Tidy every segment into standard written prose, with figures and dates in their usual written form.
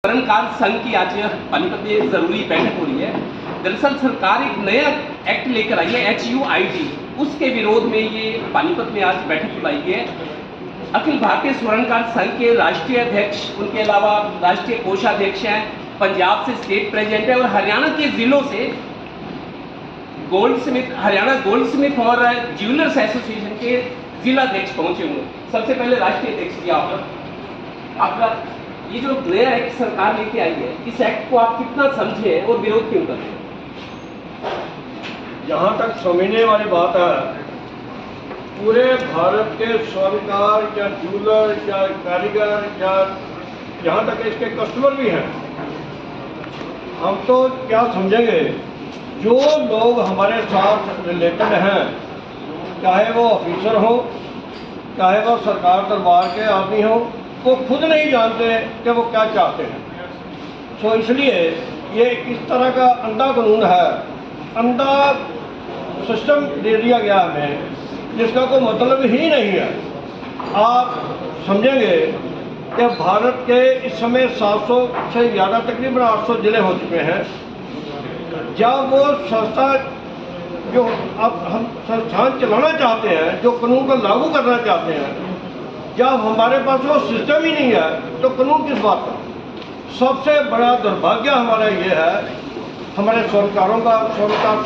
कर्मकांड संघ की आज पानीपत में जरूरी बैठक हो रही है। दरअसल सरकार एक नया एक्ट लेकर आई है HUID, उसके विरोध में ये पानीपत में आज बैठक बुलाई है। अखिल भारतीय स्वर्णकार संघ के राष्ट्रीय अध्यक्ष, उनके अलावा राष्ट्रीय कोषाध्यक्ष हैं, पंजाब से स्टेट प्रेसिडेंट है और हरियाणा के जिलों से हरियाणा गोल्ड स्मिथ और ज्वेलर्स एसोसिएशन के जिलाध्यक्ष पहुंचे हुए। सबसे पहले राष्ट्रीय अध्यक्ष जी, आपका ये जो नया एक्ट सरकार लेके आई है, इस एक्ट को आप कितना समझे हैं और विरोध क्यों करते हैं? जहाँ तक समझने वाली बात है, पूरे भारत के स्वर्णकार या ज्वेलर या कारीगर या यहाँ तक इसके कस्टमर भी हैं, हम तो क्या समझेंगे, जो लोग हमारे साथ रिलेटेड हैं, चाहे वो ऑफिसर हो, चाहे वो सरकार दरबार के आदमी हो, वो खुद नहीं जानते कि वो क्या चाहते हैं। सो इसलिए ये इस तरह का अंधा कानून है, अंधा सिस्टम दे दिया गया हमें, जिसका कोई मतलब ही नहीं है। आप समझेंगे कि भारत के इस समय 700 से ज़्यादा, तकरीबन 800 ज़िले हो चुके हैं। जब वो संस्था जो अब हम संस्थान चलाना चाहते हैं, जो कानून को लागू करना चाहते हैं, जब हमारे पास वो सिस्टम ही नहीं है तो कानून किस बात का? सबसे बड़ा दुर्भाग्य हमारा ये है, हमारे स्वर्णकारों का, स्वर्णकार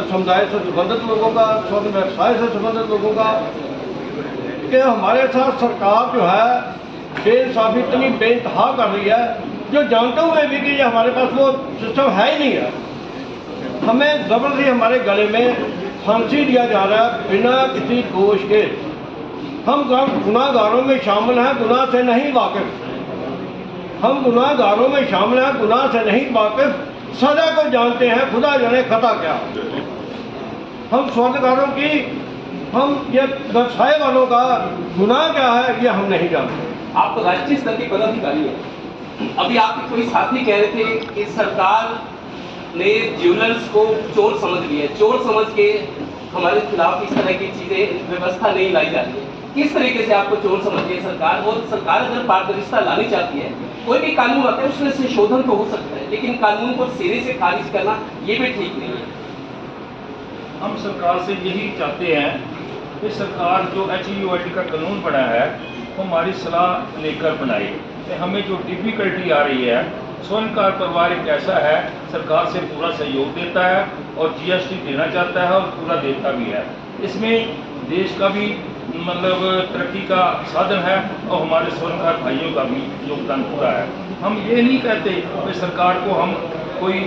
समुदाय से संबंधित लोगों का, स्वर्ण व्यवसाय से संबंधित लोगों का, कि हमारे साथ सरकार जो है बेइंसाफी इतनी बेइंतहा कर रही है, जो जानते हुए भी कि ये हमारे पास वो सिस्टम है ही नहीं है। हमें ज़बरदस्ती हमारे गले में फांसी दिया जा रहा है बिना किसी दोष के। हम गुनाहगारों में शामिल हैं, गुनाह से नहीं वाकिफ। हम गुनाहगारों में शामिल हैं, गुनाह से नहीं वाकिफ, सजा को जानते हैं, खुदा जाने खता क्या। हम स्वर्णकारों की, हम ये व्यवसाय वालों का गुनाह क्या है, ये हम नहीं जानते। आप तो राष्ट्रीय स्तर के पदाधिकारी हैं। अभी आपके कोई साथी कह रहे थे कि सरकार ने ज्वेलर्स को चोर समझ लिया, चोर समझ के हमारे खिलाफ इस तरह की चीजें, व्यवस्था नहीं लाई जा रही है। किस तरीके से आपको चोर समझ रही है सरकार? और सरकार अगर पारदर्शिता लानी चाहती है, कोई भी कानून आता है उसमें संशोधन तो हो सकता है, लेकिन कानून को सिरे से खारिज करना ये भी ठीक नहीं है। हम सरकार से यही चाहते हैं कि सरकार जो HUID का कानून बना है वो हमारी सलाह लेकर बनाए। कि हमें जो डिफ़िकल्टी आ रही है, स्वर्णकार परिवार एक ऐसा है, सरकार से पूरा सहयोग देता है और GST देना चाहता है और पूरा देता भी है। इसमें देश का भी मतलब तरक्की का साधन है और हमारे स्वर्णकार भाइयों का भी योगदान पूरा है। हम ये नहीं कहते कि सरकार को हम कोई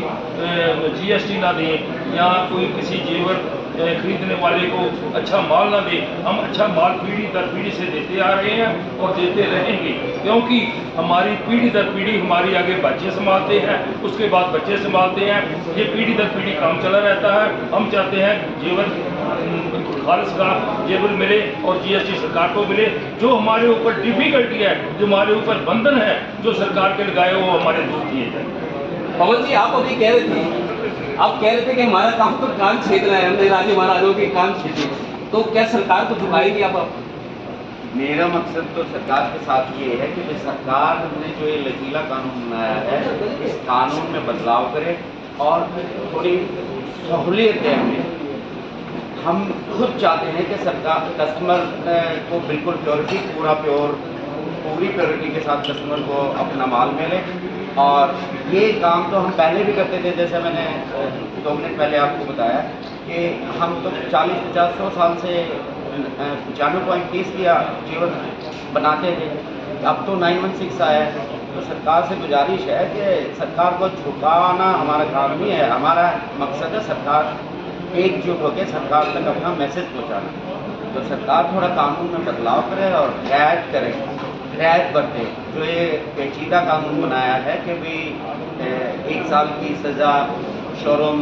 GST ना दें या कोई किसी जेवर खरीदने वाले को अच्छा माल ना दे। हम अच्छा माल पीढ़ी दर पीढ़ी से देते आ रहे हैं और देते रहेंगे, क्योंकि हमारी पीढ़ी दर पीढ़ी, हमारी आगे बच्चे संभालते हैं, उसके बाद बच्चे संभालते हैं, ये पीढ़ी दर पीढ़ी काम चला रहता है। हम चाहते हैं जेवर खालिस का जेवर मिले और GST सरकार को मिले। जो हमारे ऊपर डिफ़िकल्टी है, जो हमारे ऊपर बंधन है, जो सरकार के लगाए वो हमारे दूर किए जाए। पवन जी, आप अभी कह रहे थे कि हमारा काम तो कान छेदना है, हमने राजे महाराजों के कान छेदे, तो क्या सरकार को झुकाएगी आप? मेरा मकसद तो सरकार के साथ ये है कि सरकार ने जो ये लचीला कानून बनाया है, इस कानून में बदलाव करे और थोड़ी सहूलियत है हमें। हम खुद चाहते हैं कि सरकार कस्टमर को बिल्कुल प्योरिटी, पूरी प्योरिटी के साथ कस्टमर को अपना माल मिले। और ये काम तो हम पहले भी करते थे, जैसे मैंने 2 मिनट पहले आपको बताया कि हम तो 40-50-100 साल से 95.30 किया जीवन बनाते थे। अब तो 916 आया है। तो सरकार से गुजारिश है कि सरकार को झुकाना हमारा काम नहीं है, हमारा मकसद है सरकार एकजुट होकर सरकार तक अपना मैसेज पहुँचाना। तो सरकार थोड़ा कानून में बदलाव करे और रियायत करे, रियायत बरते। जो ये पेचीदा कानून बनाया है कि भाई 1 साल की सज़ा, शोरूम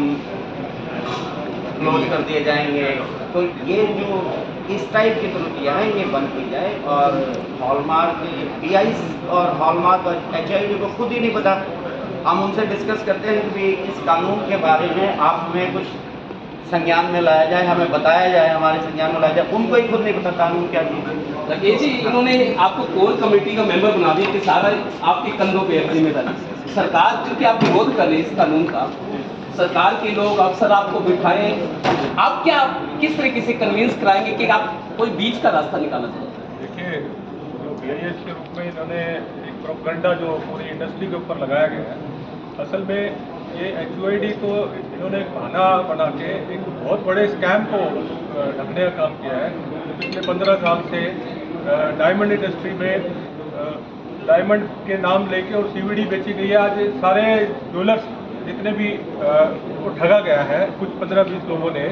क्लोज कर दिए जाएंगे, तो ये जो इस टाइप की त्रुटियाँ हैं ये बंद की जाए। और हॉलमार्क BIS और हॉलमार्क और HID को खुद ही नहीं पता। हम उनसे डिस्कस करते हैं कि इस कानून के बारे में आप हमें कुछ संज्ञान में लाया जाए, हमें बताया जाए, हमारे संज्ञान में लाया जाए। उनको ही खुद नहीं पता कानून क्या चीज़ है। राकेश जी, इन्होंने आपको कोर कमेटी का मेंबर बना दिया कि सारा आपके कंधों पे है जिम्मेदारी। सरकार क्योंकि आप विरोध कर रहे हैं इस कानून का, सरकार के लोग अफसर आपको बिठाए, आप क्या किस तरीके से कन्विंस कराएंगे कि आप कोई बीच का रास्ता निकालना चाहते हैं? देखिए, जो BIS के रूप में इन्होंने एक प्रोपेगेंडा जो पूरी इंडस्ट्री के ऊपर लगाया गया है, असल में ये HUID को इन्होंने एक बहाना बना के एक बहुत बड़े स्कैम को ढकने का काम किया है। पिछले 15 साल से डायमंड इंडस्ट्री में डायमंड के नाम लेके और CVD बेची गई है। आज सारे ज्वेलर्स जितने भी को ठगा गया है, कुछ 15-20 लोगों ने,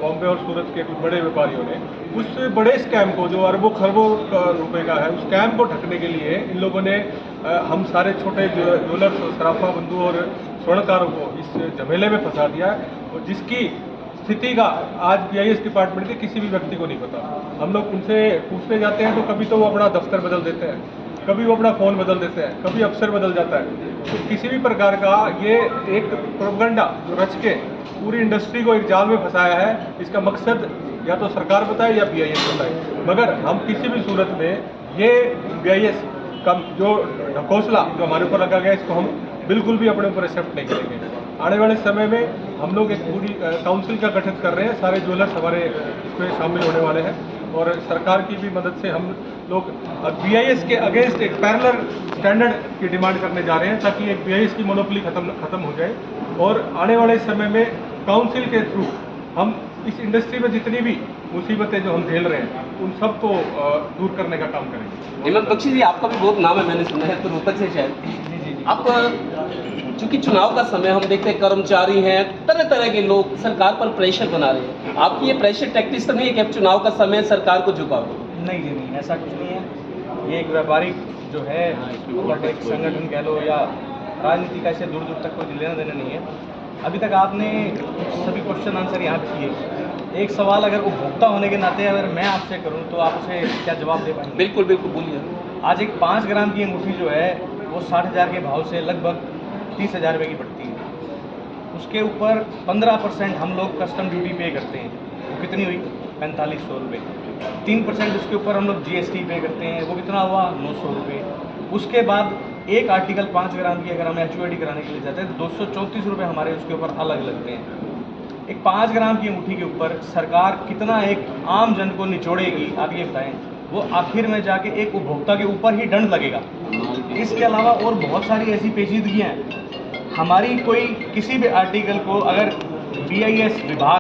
बॉम्बे और सूरत के कुछ बड़े व्यापारियों ने, उस बड़े स्कैम को जो अरबों खरबों रुपए का है, उस स्कैम को ढकने के लिए इन लोगों ने हम सारे छोटे ज्वेलर्स, सराफा बंधु और स्वर्णकारों को इस झमेले में फंसा दिया है, और जिसकी स्थिति का आज BIS डिपार्टमेंट के किसी भी व्यक्ति को नहीं पता। हम लोग उनसे पूछने जाते हैं तो कभी तो वो अपना दफ्तर बदल देते हैं, कभी वो अपना फ़ोन बदल देते हैं, कभी अफसर बदल जाता है। तो किसी भी प्रकार का ये एक प्रोपेगेंडा जो रच के पूरी इंडस्ट्री को एक जाल में फंसाया है, इसका मकसद या तो सरकार बताए या BIS बताए, मगर हम किसी भी सूरत में ये BIS का जो ढकोसला जो हमारे ऊपर लगा गया, इसको हम बिल्कुल भी अपने ऊपर एक्सेप्ट नहीं करेंगे। आने वाले समय में हम लोग एक पूरी काउंसिल का गठन कर रहे हैं, सारे ज्वेलर्स हमारे इसमें शामिल होने वाले हैं, और सरकार की भी मदद से हम लोग BIS के अगेंस्ट एक पैरेलल स्टैंडर्ड की डिमांड करने जा रहे हैं, ताकि एक BIS की मोनोपोली खत्म हो जाए, और आने वाले समय में काउंसिल के थ्रू हम इस इंडस्ट्री में जितनी भी मुसीबतें जो हम झेल रहे हैं, उन सब को दूर करने का काम करेंगे। हेमंत बख्शी जी, आपका भी बहुत नाम है, मैंने सुना है, तो रोहतक से शायद आप, चूंकि चुनाव का समय हम देखते हैं, कर्मचारी हैं, तरह तरह के लोग सरकार पर प्रेशर बना रहे हैं, आपकी ये प्रेशर टैक्टिक्स तो नहीं है कि अब चुनाव का समय सरकार को झुकाओ? नहीं जी, नहीं, ऐसा कुछ नहीं है। ये एक व्यापारिक जो है, एक संगठन कह लो या राजनीति का, इससे दूर दूर तक कोई लेना देना नहीं है। अभी तक आपने सभी क्वेश्चन आंसर यहाँ पे किए। एक सवाल अगर उपभोक्ता होने के नाते अगर मैं आपसे करूँ तो आप उसे क्या जवाब दे पाएंगे? बिल्कुल बिल्कुल, बोलिए। आज एक 5 ग्राम की अंगूठी जो है वो 60,000 के भाव से लगभग 30,000 रुपये की पड़ती है। उसके ऊपर 15% हम लोग कस्टम ड्यूटी पे करते हैं, वो कितनी हुई? 4500 रुपये। 3% उसके ऊपर हम लोग GST पे करते हैं, वो कितना हुआ? 900 रुपये। उसके बाद एक आर्टिकल 5 ग्राम की अगर हम HUID कराने के लिए जाते हैं तो 234 रुपये हमारे उसके ऊपर अलग लगते हैं। एक 5 ग्राम की अंगूठी के ऊपर सरकार कितना एक आम जन को निचोड़ेगी, आप ये बताएं? वो आखिर में जाके एक उपभोक्ता के ऊपर ही दंड लगेगा। इसके अलावा और बहुत सारी ऐसी पेचीदगियाँ हैं। हमारी कोई किसी भी आर्टिकल को अगर BIS विभाग